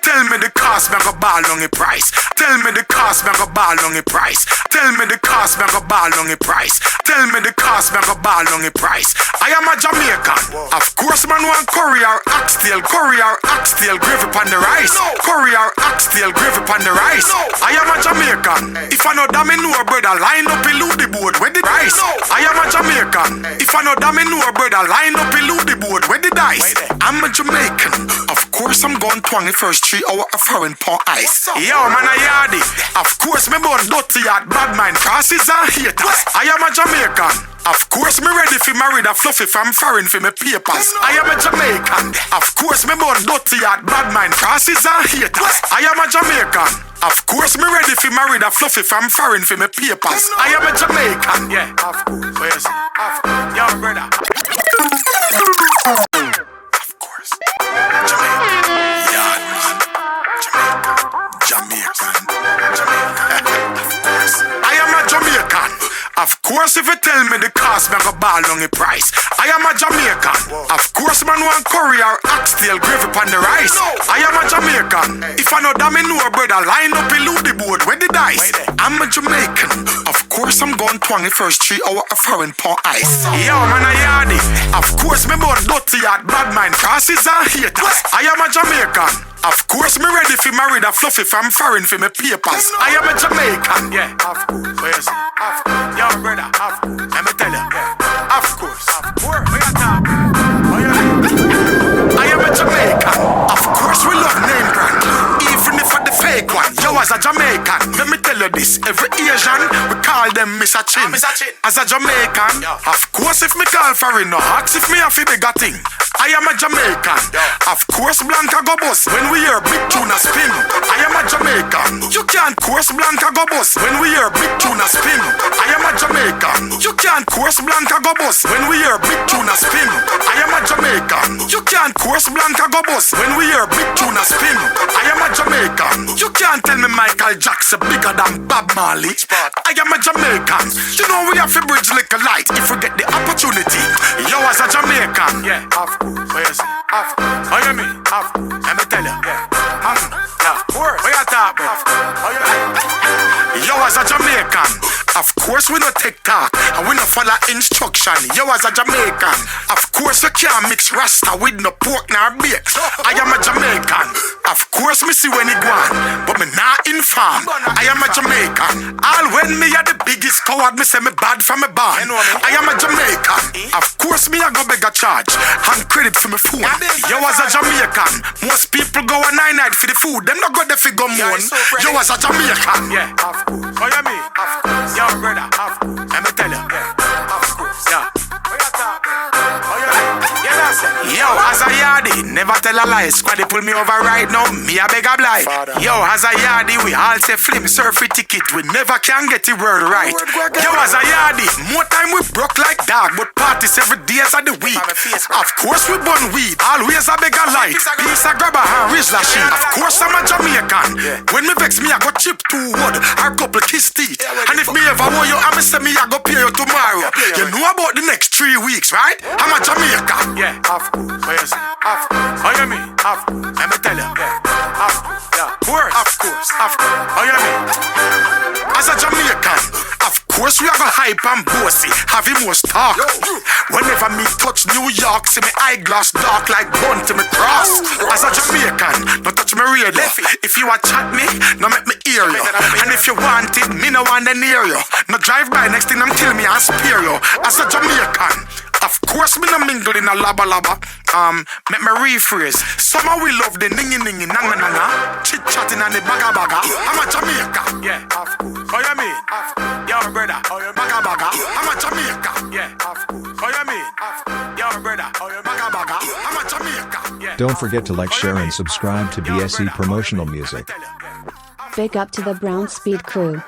tell me the cost, me go ball on the price. Tell me the cost, me go ball on the price. Tell me the cost, me go ball on the price. Tell me the cost, me go ball on the price. I am a Jamaican. Of course, man, want curry or oxtail, gravy on the rice. Curry or oxtail, gravy on the rice. I am a Jamaican. If I know that me know, brother, line up in the board with the rice. I am a Jamaican. If I know that me know, brother, line up in the board with the dice. I'm a Jamaican. Of course, I'm going 21st 3 hour of foreign pork ice. Yo, man, I yardy. Of course, me born dirty at bad mind crosses and haters. I am a Jamaican. Of course, me ready for marry the fluffy from foreign for me papers. I am a Jamaican. Of course, me born dirty at bad mind crosses and haters. I am a Jamaican. Of course, me ready for marry the fluffy from foreign for me papers. I am a Jamaican. Yeah, of course. Yo, brother. Of course. Jamaican. Yeah, man. Jamaican. Of course. I am a Jamaican. Of course, if you tell me the cost, me go ball on the price. I am a Jamaican. Of course, man, want curry or oxtail, gravy on the rice. I am a Jamaican. If I know that me know, brother, line up in the board with the dice. I'm a Jamaican. Of course, I'm going 21st 3 hour of foreign pork ice. Yo, man, I yardy. Of course, me born dirty at bad mind crosses and haters. I am a Jamaican. Of course, me ready for marry the fluffy from foreign for me papers. I am a Jamaican. Yeah, of course. Yo, brother, let me tell you. Yeah. Of course. What you talk? I am a Jamaican. Of course, we love name brand. Even if I'm the fake one. Yo, as a Jamaican, let me tell you this. Every Asian, we call them Mr. Chin. As a Jamaican, of course, if me call foreign, no ask if me have a bigger thing. I am a Jamaican. Of course, Blanca go bust when we hear big tuna spin. I am a Jamaican. You can't course Blanca go bust when we hear big tuna spin. I am a Jamaican. You can't course Blanca go bust when we hear big tuna spin. I am a Jamaican. You can't course Blanca go bust when we hear big tuna spin. I am a Jamaican. You can't tell me Michael Jackson bigger than Bob Marley. I am a Jamaican. You know we have to bridge like a light if we get the opportunity. Yo, as a Jamaican. Yeah, of course. Oh, you mean? Let me tell you. Yeah. What you talk about? Yo, as a Jamaican, of course we no take talk and we no follow instruction. Yo, as a Jamaican, of course you can't mix Rasta with no pork nor bake. I am a Jamaican. Of course me see when it gone, but me not inform. I am a Jamaican. All when me are the biggest coward, me say me bad from me born. I am a Jamaican. Of course me a go beg a charge and credit for me phone. Yo, as a Jamaican, most people go a 9 night for the food. Them not go there for go moon. Yo, as a Jamaican. Yeah, of course. Oh, you mean? Of course. Yo, brother, of course. Let me tell you. Yeah, of course. Yeah. What you talk about? Oh, you mean? Yeah, that's it. Yo, as a yardie, never tell a lie. Squaddy pull me over right now, me a beg a blind. Yo, as a yardie, we all say flim, surfy ticket. We never can get the word right. Yo, as a yardie, more time we broke like dog, but parties every day of the week. Of course we burn weed, always a beg a light. Piece a grabber and ridge lashing. Of course I'm a Jamaican. When me vex me, I go chip 2 wood, or couple kiss teeth. And if me ever want you, I'ma say me I go pay you tomorrow. You know about the next 3 weeks, right? I'm a Jamaican. Yeah, of course. How you mean? Let me tell you. Yeah, of course. Of course. How you mean? As a Jamaican, of course we are gonna hype and bossy, have him most talk. Whenever me touch New York, see me eyeglass dark like bun to me cross. As a Jamaican, no touch me radio. If you a chat me, no make me hear you. And if you want it, me no want to near you. No drive by next thing them kill me and spear you. As a Jamaican, of course me no mingle in a laba laba. Make me rephrase. Summer we love the ningy ningy nanga nanga, chit chatting and the baga baga. I'm a Jamaican. Yeah, of course. How you mean? Yo, brother. Baga baga. I'm a Jamaican. Yeah, of course. How you mean? Yo, brother. Baga baga. I'm a Jamaican. Yeah. Don't forget to like, share and subscribe to BSE Promotional Music. Big up to the Brown Speed crew.